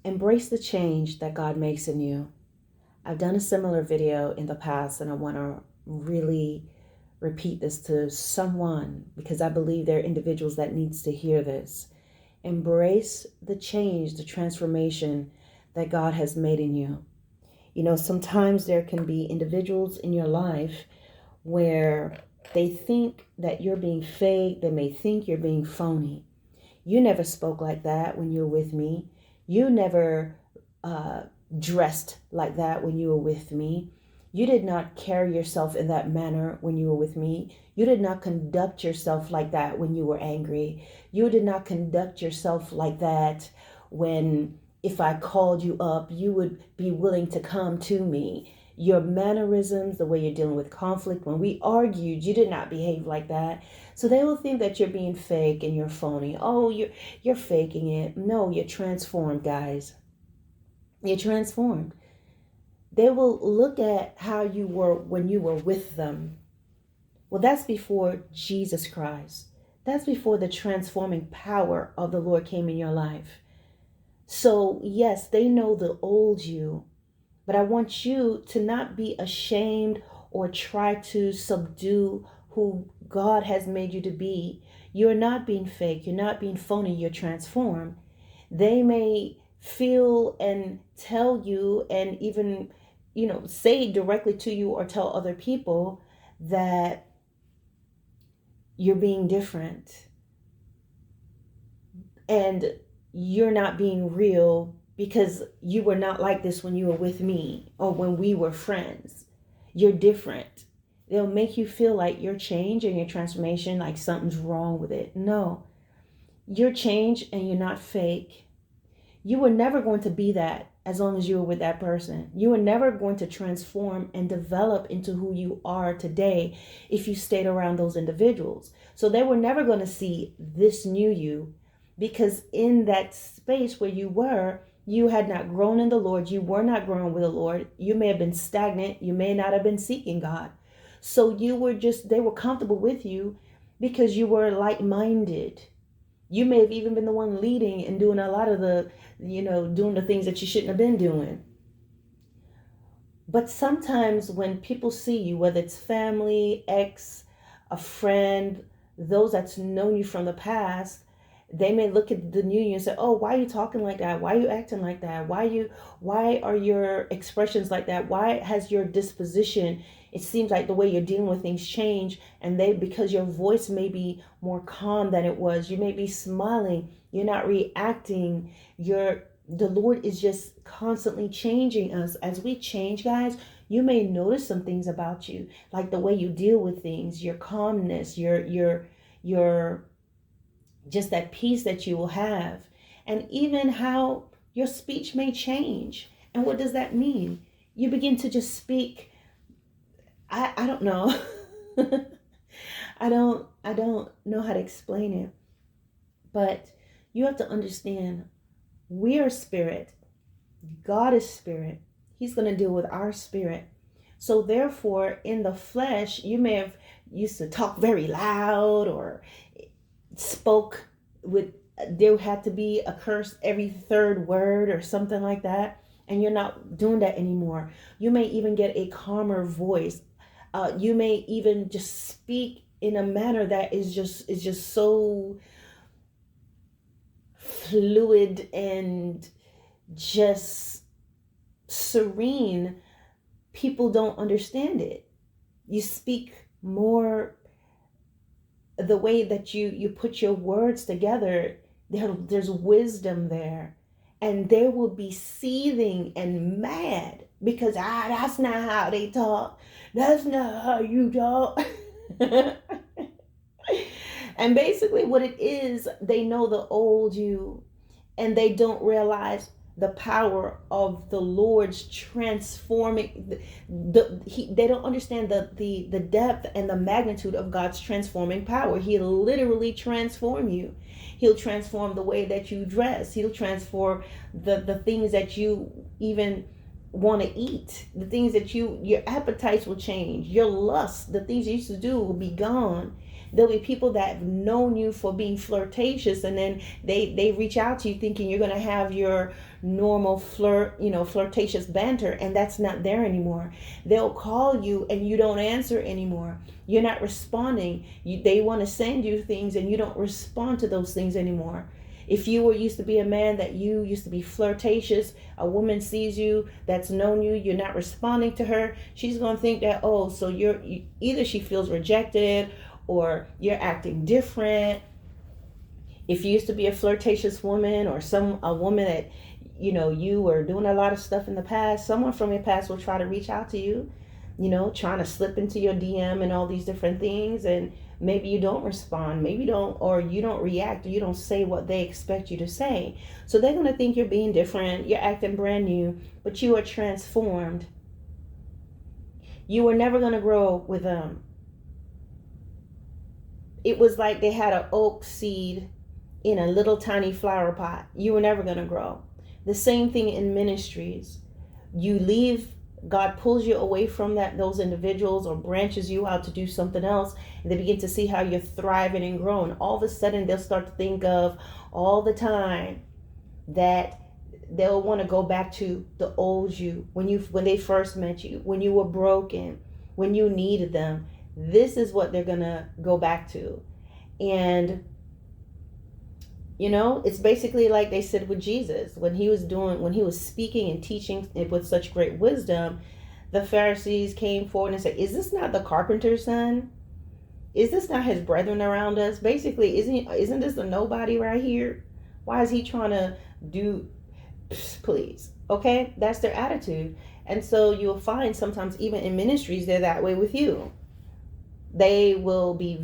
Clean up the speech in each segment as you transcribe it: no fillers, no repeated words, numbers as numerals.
Embrace the change that God makes in you. I've done a similar video in the past, and I want to really repeat this to someone because I believe there are individuals that needs to hear this. Embrace the change, the transformation that God has made in you. You know, sometimes there can be individuals in your life where they think that you're being fake. They may think you're being phony. You never spoke like that when you were with me. You never dressed like that when you were with me. You did not carry yourself in that manner when you were with me. You did not conduct yourself like that when you were angry. You did not conduct yourself like that when, if I called you up, you would be willing to come to me. Your mannerisms, the way you're dealing with conflict, when we argued, you did not behave like that. So they will think that you're being fake and you're phony. Oh, you're faking it. No, you're transformed, guys. You're transformed. They will look at how you were when you were with them. Well, that's before Jesus Christ. That's before the transforming power of the Lord came in your life. So, yes, they know the old you, but I want you to not be ashamed or try to subdue who God has made you to be. You're not being fake. You're not being phony. You're transformed. They may feel and tell you and even, say directly to you or tell other people that you're being different and you're not being real because you were not like this when you were with me or when we were friends. You're different. They'll make you feel like your change and your transformation, like something's wrong with it. No, you're changed and you're not fake. You were never going to be that as long as you were with that person. You were never going to transform and develop into who you are today if you stayed around those individuals. So they were never going to see this new you because in that space where you were, you had not grown in the Lord. You were not growing with the Lord. You may have been stagnant. You may not have been seeking God. So they were comfortable with you because you were like-minded. You may have even been the one leading and doing a lot of the, doing the things that you shouldn't have been doing. But sometimes when people see you, whether it's family, ex, a friend, those that's known you from the past, they may look at the new you and say, oh, why are you talking like that? Why are you acting like that? Why are your expressions like that? Why has your disposition, it seems like the way you're dealing with things change, and because your voice may be more calm than it was, you may be smiling, you're not reacting, the Lord is just constantly changing us. As we change, guys, you may notice some things about you, like the way you deal with things, your calmness, your just that peace that you will have, and even how your speech may change. And what does that mean? You begin to just speak. I don't know. I don't know how to explain it, but you have to understand we are spirit. God is spirit. He's going to deal with our spirit. So therefore, in the flesh, you may have used to talk very loud or spoke there had to be a curse every third word or something like that, and you're not doing that anymore. You may even get a calmer voice. You may even just speak in a manner that is just so fluid and just serene. People don't understand it. You speak more, the way that you put your words together, there's wisdom there, and they will be seething and mad because that's not how they talk. That's not how you talk. And basically what it is, they know the old you, and they don't realize the power of the Lord's transforming. They don't understand the depth and the magnitude of God's transforming power. He'll literally transform you. He'll transform the way that you dress. He'll transform the things that you even want to eat. The things that your appetites will change. Your lust, the things you used to do will be gone. There'll be people that have known you for being flirtatious, and then they reach out to you thinking you're going to have your normal flirtatious banter, and that's not there anymore. They'll call you and you don't answer anymore. You're not responding. They want to send you things and you don't respond to those things anymore. If you used to be a man that you used to be flirtatious, a woman sees you that's known you, you're not responding to her, she's going to think that, oh, so either she feels rejected or you're acting different. If you used to be a flirtatious woman or a woman that, you were doing a lot of stuff in the past, someone from your past will try to reach out to you, trying to slip into your DM and all these different things. And maybe you don't respond, maybe you don't, or you don't react, or you don't say what they expect you to say. So they're going to think you're being different, you're acting brand new, but you are transformed. You were never going to grow with them. It was like they had an oak seed in a little tiny flower pot. You were never going to grow. The same thing in ministries. You leave, God pulls you away from those individuals or branches you out to do something else, and they begin to see how you're thriving and growing. All of a sudden, they'll start to think of all the time that they'll want to go back to the old you, when they first met you, when you were broken, when you needed them. This is what they're going to go back to. And it's basically like they said with Jesus, when he was speaking and teaching with such great wisdom, the Pharisees came forward and said, is this not the carpenter's son? Is this not his brethren around us? Basically, isn't this a nobody right here? Why is he trying to do, please? Okay, that's their attitude. And so you'll find sometimes even in ministries, they're that way with you. They will be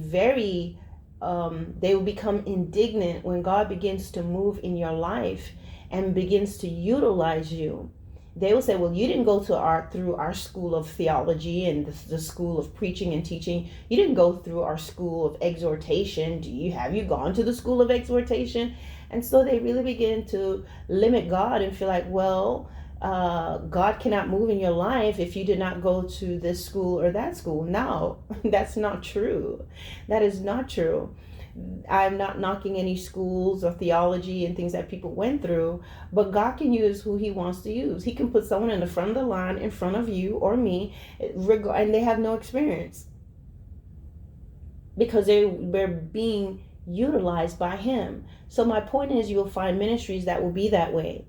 they will become indignant when God begins to move in your life and begins to utilize you. They will say, well, you didn't go through our school of theology and the school of preaching and teaching. You didn't go through our school of exhortation. Have you gone to the school of exhortation? And so they really begin to limit God and feel like, well, God cannot move in your life if you did not go to this school or that school. No, that's not true. That is not true. I'm not knocking any schools or theology and things that people went through, but God can use who he wants to use. He can put someone in the front of the line in front of you or me, and they have no experience because they're being utilized by him. So my point is, you'll find ministries that will be that way.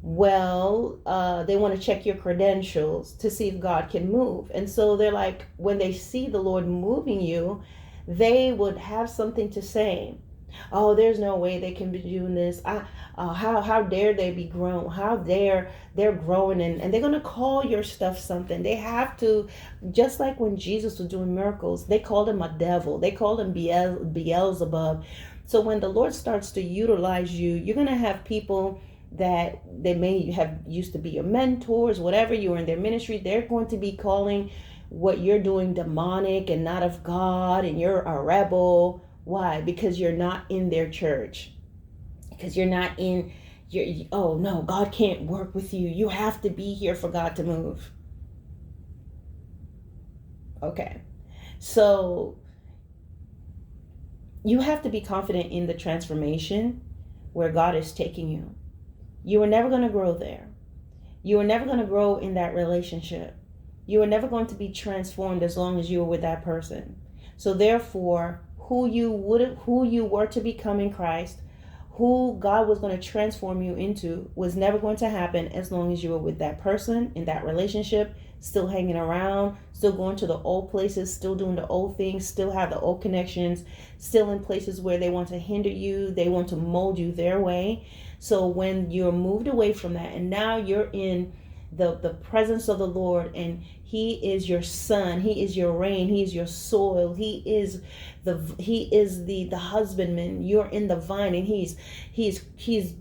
Well, they want to check your credentials to see if God can move. And so they're like, when they see the Lord moving you, they would have something to say. Oh, there's no way they can be doing this. How dare they be grown? How dare they're growing? And they're going to call your stuff something. They have to, just like when Jesus was doing miracles, they called him a devil. They called him Beelzebub. So when the Lord starts to utilize you, you're going to have people that they may have used to be your mentors, whatever, you were in their ministry. They're going to be calling what you're doing demonic and not of God, and you're a rebel. Why? Because you're not in their church. Because you're not in oh no, God can't work with you. You have to be here for God to move. Okay. So you have to be confident in the transformation where God is taking you. You are never going to grow there. You are never going to grow in that relationship. You are never going to be transformed as long as you are with that person. So therefore, who you were to become in Christ, who God was going to transform you into, was never going to happen as long as you were with that person in that relationship, still hanging around, still going to the old places, still doing the old things, still have the old connections, still in places where they want to hinder you, they want to mold you their way. So when you're moved away from that and now you're in the presence of the Lord, and he is your sun, he is your rain, he is your soil, he is the husbandman, you're in the vine, and he's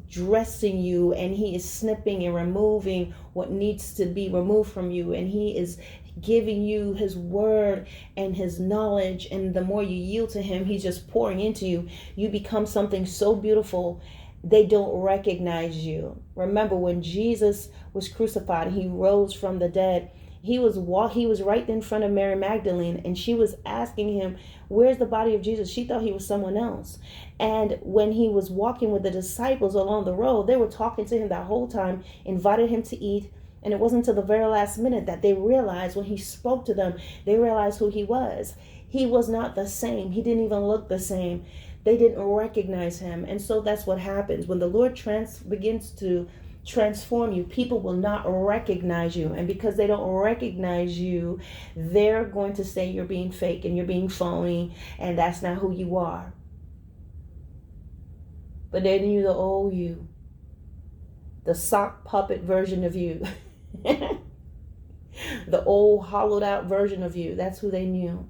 dressing you, and he is snipping and removing what needs to be removed from you, and he is giving you his word and his knowledge, and the more you yield to him, he's just pouring into you. You become something so beautiful, they don't recognize you. Remember when Jesus was crucified, he rose from the dead, He was right in front of Mary Magdalene, and she was asking him, where's the body of Jesus? She thought he was someone else. And when he was walking with the disciples along the road, they were talking to him that whole time, invited him to eat. And it wasn't until the very last minute that they realized, when he spoke to them, they realized who he was. He was not the same. He didn't even look the same. They didn't recognize him. And so that's what happens. When the Lord begins to transform you, people will not recognize you. And because they don't recognize you, they're going to say you're being fake and you're being phony, and that's not who you are. But they knew the old you, the sock puppet version of you, the old hollowed out version of you. That's who they knew.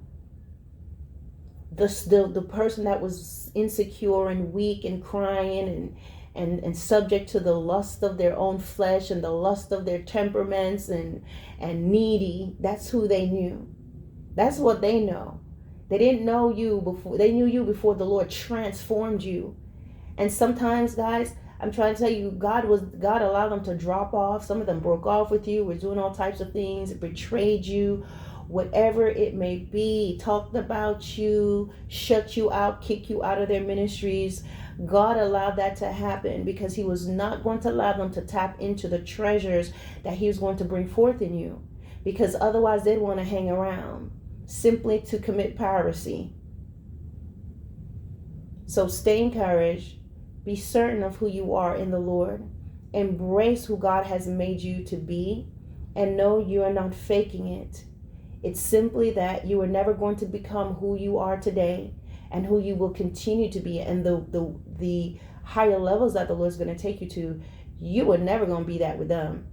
The person that was insecure and weak and crying and subject to the lust of their own flesh and the lust of their temperaments and needy. That's who they knew. That's what they know. They didn't know you before. They knew you before the Lord transformed you. And sometimes, guys, I'm trying to tell you, God allowed them to drop off. Some of them broke off with you, were doing all types of things, betrayed you, whatever it may be, talked about you, shut you out, kick you out of their ministries. God allowed that to happen because he was not going to allow them to tap into the treasures that he was going to bring forth in you, because otherwise they'd want to hang around simply to commit piracy. So stay encouraged. Be certain of who you are in the Lord. Embrace who God has made you to be, and know you are not faking it. It's simply that you are never going to become who you are today and who you will continue to be, and the higher levels that the Lord's going to take you to, you are never going to be that with them.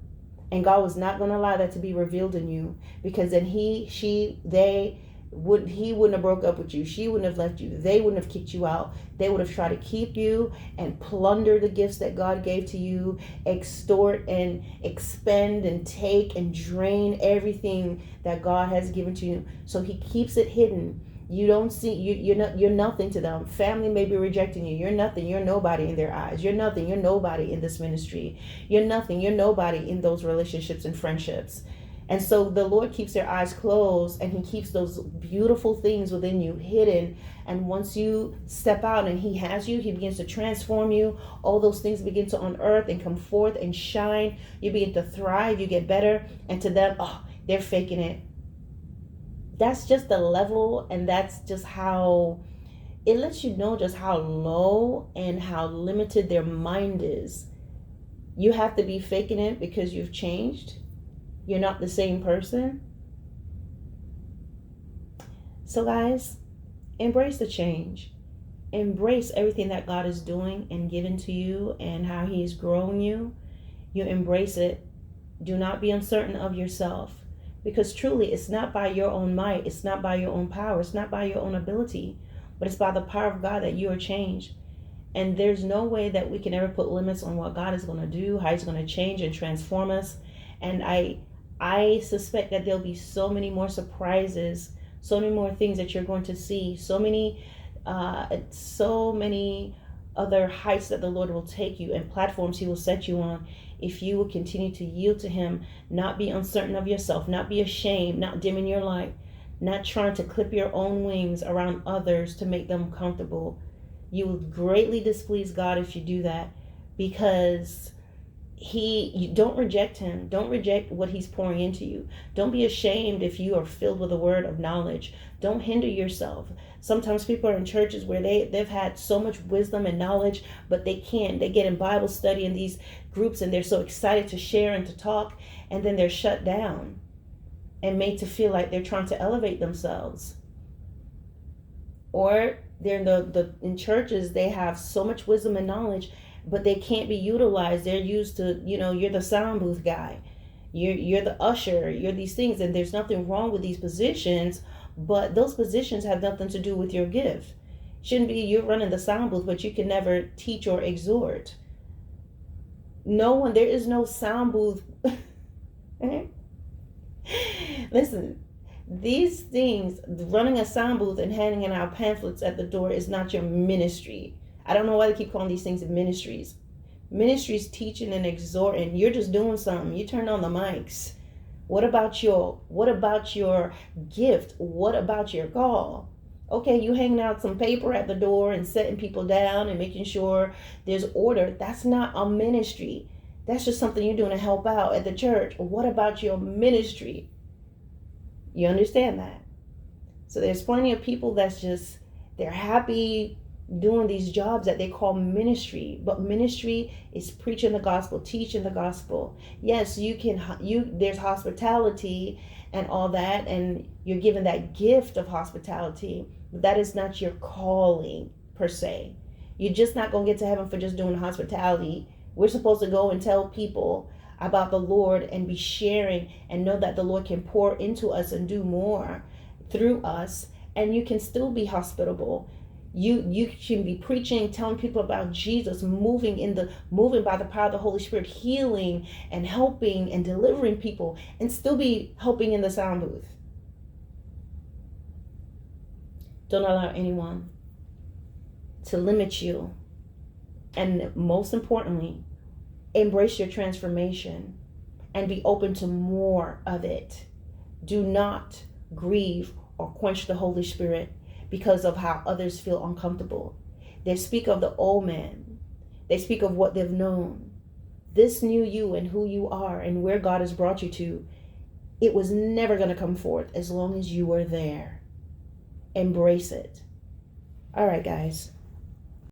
And God was not going to allow that to be revealed in you, because then he wouldn't have broke up with you. She wouldn't have left you. They wouldn't have kicked you out. They would have tried to keep you and plunder the gifts that God gave to you, extort and expend and take and drain everything that God has given to you. So he keeps it hidden. You don't see, you're nothing to them. Family may be rejecting you. You're nothing. You're nobody in their eyes. You're nothing. You're nobody in this ministry. You're nothing. You're nobody in those relationships and friendships. And so the Lord keeps their eyes closed, and he keeps those beautiful things within you hidden. And once you step out and he has you, he begins to transform you. All those things begin to unearth and come forth and shine. You begin to thrive. You get better. And to them, they're faking it. That's just the level, and that's just how it lets you know just how low and how limited their mind is. You have to be faking it because you've changed. You're not the same person. So guys, embrace the change. Embrace everything that God is doing and given to you, and how he is growing you. You embrace it. Do not be uncertain of yourself. Because truly, it's not by your own might, it's not by your own power, it's not by your own ability, but it's by the power of God that you are changed. And there's no way that we can ever put limits on what God is going to do, how he's going to change and transform us. And I suspect that there'll be so many more surprises, so many more things that you're going to see, so many other heights that the Lord will take you, and platforms he will set you on, if you will continue to yield to him, not be uncertain of yourself, not be ashamed, not dimming your light, not trying to clip your own wings around others to make them comfortable. You will greatly displease God if you do that, because you don't reject him. Don't reject what he's pouring into you. Don't be ashamed if you are filled with a word of knowledge. Don't hinder yourself. Sometimes people are in churches where they've had so much wisdom and knowledge, but they can't. They get in Bible study in these groups, and they're so excited to share and to talk, and then they're shut down and made to feel like they're trying to elevate themselves. Or they're in churches, they have so much wisdom and knowledge, but they can't be utilized. They're used to, you're the sound booth guy, you're the usher, you're these things, and there's nothing wrong with these positions, but those positions have nothing to do with your gift. Shouldn't be you're running the sound booth, but you can never teach or exhort. There is no sound booth. Listen, these things, running a sound booth and handing out pamphlets at the door, is not your ministry. I don't know why they keep calling these things ministries. Ministries teaching and exhorting. You're just doing something. You turn on the mics. What about your gift? What about your call? Okay, you hanging out some paper at the door and setting people down and making sure there's order. That's not a ministry. That's just something you're doing to help out at the church. What about your ministry? You understand that? So there's plenty of people they're happy doing these jobs that they call ministry, but ministry is preaching the gospel, teaching the gospel. Yes, there's hospitality and all that, and you're given that gift of hospitality, but that is not your calling per se. You're just not going to get to heaven for just doing hospitality. We're supposed to go and tell people about the Lord and be sharing and know that the Lord can pour into us and do more through us, and you can still be hospitable. You can be preaching, telling people about Jesus, moving by the power of the Holy Spirit, healing and helping and delivering people, and still be helping in the sound booth. Don't allow anyone to limit you. And most importantly, embrace your transformation and be open to more of it. Do not grieve or quench the Holy Spirit because of how others feel uncomfortable. They speak of the old man. They speak of what they've known. This new you and who you are and where God has brought you to, it was never going to come forth as long as you were there. Embrace it. All right, guys.